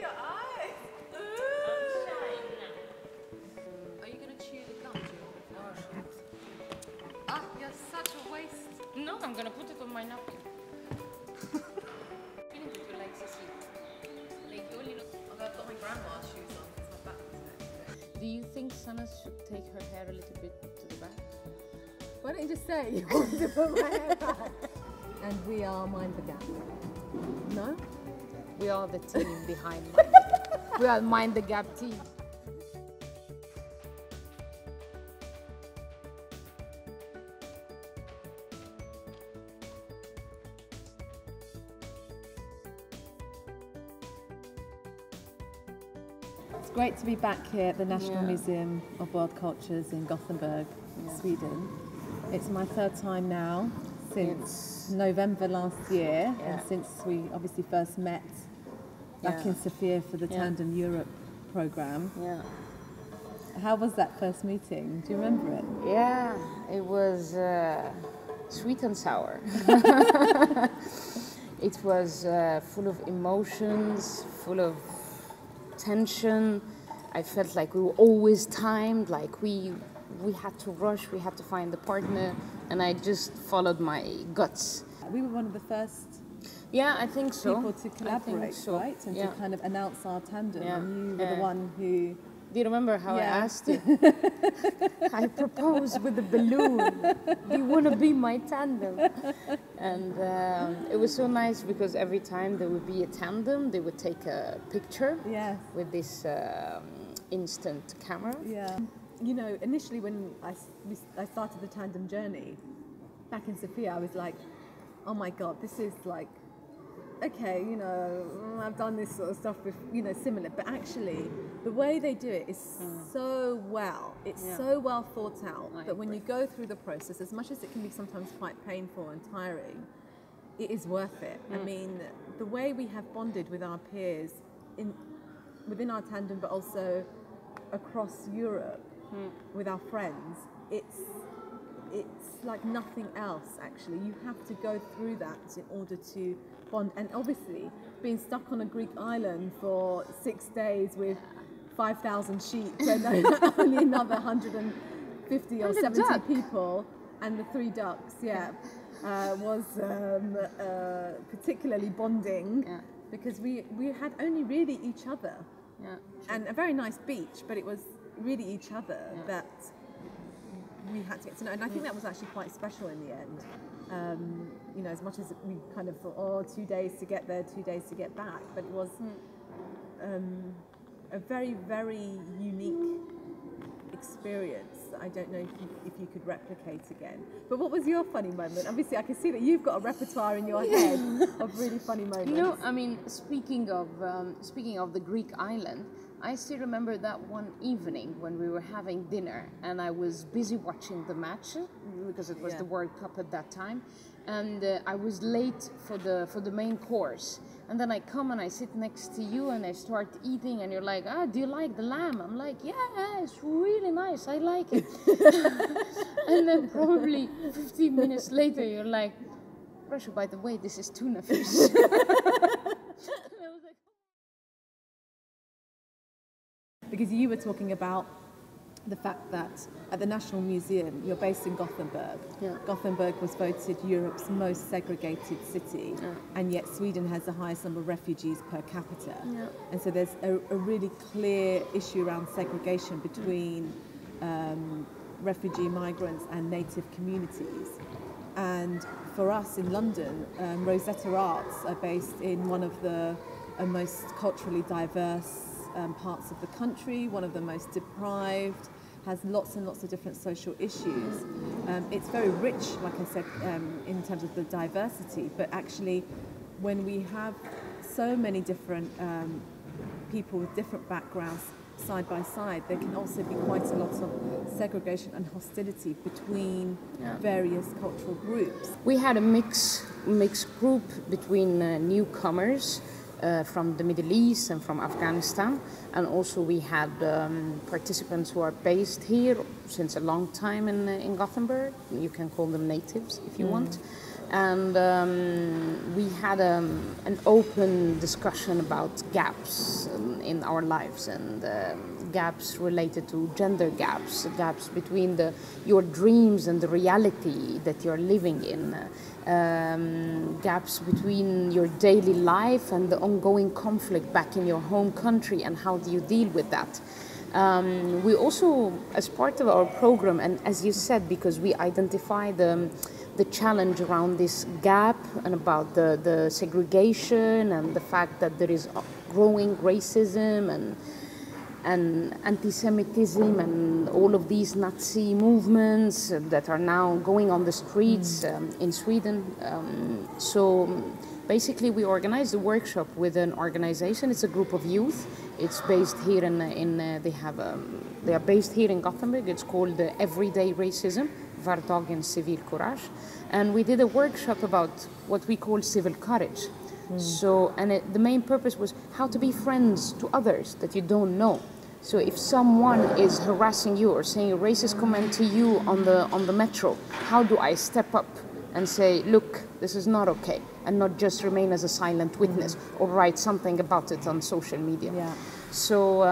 your eyes. Are you gonna chew the gum, Jill? Ah, you're such a waste. No, I'm gonna put it on my napkin. Feeling that you like Cecile. Like you only know. I've got my grandma's shoes on because my back was hurting. Do you think Sanaz should take her hair a little bit to the back? Why don't you just say you want to put my hair back? And we are Mind the Gap. No? We are the team behind Mind the Gap. We are Mind the Gap team. It's great to be back here at the National Museum of World Cultures in Gothenburg, Sweden. It's my third time now since November last year, and since we obviously first met back in Sofia for the Tandem Europe program. Yeah. How was that first meeting? Do you remember it? Yeah, it was sweet and sour. It was full of emotions, full of tension. I felt like we were always timed, like we had to rush, we had to find the partner, and I just followed my guts. We were one of the first I think so. people to collaborate, right? And to kind of announce our tandem. And you were the one who... Do you remember how I asked you? I proposed with a balloon. Do you want to be my tandem? And it was so nice because every time there would be a tandem, they would take a picture with this instant camera. Yeah. You know, initially when I started the tandem journey back in Sofia, I was like, oh my God, this is like, okay, you know, I've done this sort of stuff with, you know, similar, but actually the way they do it is so well, it's so well thought out that when you go through the process, as much as it can be sometimes quite painful and tiring, it is worth it. I mean, the way we have bonded with our peers within our tandem, but also across Europe with our friends, it's like nothing else actually. You have to go through that in order to bond, and obviously being stuck on a Greek island for 6 days with 5,000 sheep and only another 150 or 70 people and the 3 ducks was particularly bonding because we had only really each other and a very nice beach, but it was really each other that we had to get to know, and I think that was actually quite special in the end. You know, as much as we kind of thought, oh, 2 days to get there, 2 days to get back, but it was a very, very unique experience. I don't know if you could replicate again. But what was your funny moment? Obviously, I can see that you've got a repertoire in your head of really funny moments. You know, I mean, speaking of the Greek island, I still remember that one evening when we were having dinner and I was busy watching the match because it was the World Cup at that time, and I was late for the main course. And then I come and I sit next to you and I start eating, and you're like, do you like the lamb? I'm like, yeah, it's really nice, I like it. And then probably 15 minutes later, you're like, Rasha, by the way, this is tuna fish. Because you were talking about the fact that at the National Museum, you're based in Gothenburg. Yeah. Gothenburg was voted Europe's most segregated city, and yet Sweden has the highest number of refugees per capita. Yeah. And so there's a really clear issue around segregation between refugee migrants and native communities. And for us in London, Rosetta Arts are based in one of the most culturally diverse parts of the country, one of the most deprived, has lots and lots of different social issues. It's very rich, like I said, in terms of the diversity, but actually when we have so many different people with different backgrounds side by side, there can also be quite a lot of segregation and hostility between various cultural groups. We had a mixed group between newcomers from the Middle East and from Afghanistan, and also we had participants who are based here since a long time in Gothenburg. You can call them natives if you want. And we had an open discussion about gaps in our lives, and gaps related to gender gaps, gaps between your dreams and the reality that you're living in, gaps between your daily life and the ongoing conflict back in your home country, and how do you deal with that. We also, as part of our program, and as you said, because we identify the challenge around this gap and about the segregation and the fact that there is growing racism and anti-Semitism and all of these Nazi movements that are now going on the streets in Sweden. So basically we organized a workshop with an organization. It's a group of youth. It's based here they are based here in Gothenburg. It's called Everyday Racism, Vardagens Civilkurage. And we did a workshop about what we call civil courage. So, the main purpose was how to be friends to others that you don't know. So if someone is harassing you or saying a racist comment to you on the metro, how do I step up and say, look, this is not okay, and not just remain as a silent witness or write something about it on social media. Yeah. So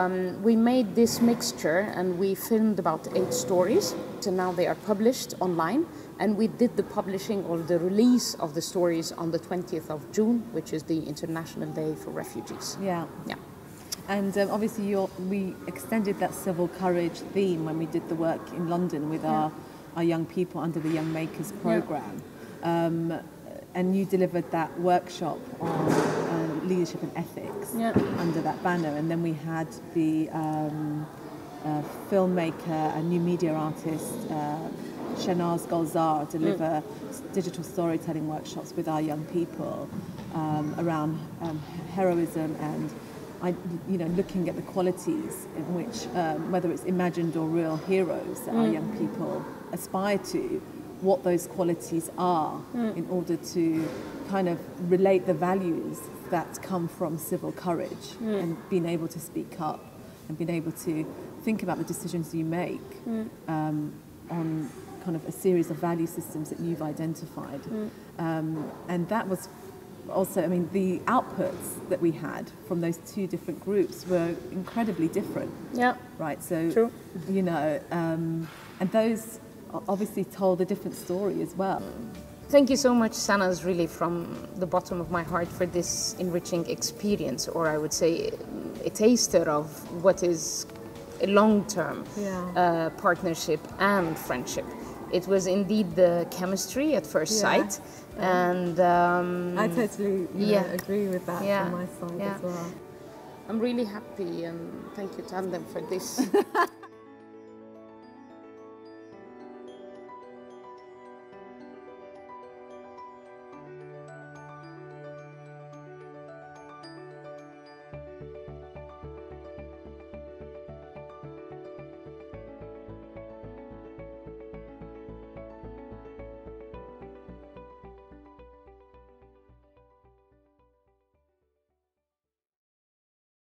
we made this mixture, and we filmed about 8 stories. So now they are published online, and we did the publishing or the release of the stories on the 20th of June, which is the International Day for Refugees. Yeah. Yeah. And obviously we extended that civil courage theme when we did the work in London with our young people under the Young Makers programme. And you delivered that workshop on leadership and ethics under that banner. And then we had the filmmaker and new media artist, Shanaz Golzar, deliver digital storytelling workshops with our young people around heroism and looking at the qualities in which, whether it's imagined or real heroes that our young people aspire to, what those qualities are in order to kind of relate the values that come from civil courage and being able to speak up and being able to think about the decisions you make on kind of a series of value systems that you've identified. And that was also, I mean, the outputs that we had from those 2 different groups were incredibly different. Yeah. Right. So, true. And those obviously told a different story as well. Thank you so much, Sanaz, really from the bottom of my heart for this enriching experience, or I would say a taster of what is a long-term partnership and friendship. It was indeed the chemistry at first sight. And I totally agree with that from my side as well. I'm really happy, and thank you, Tandem, for this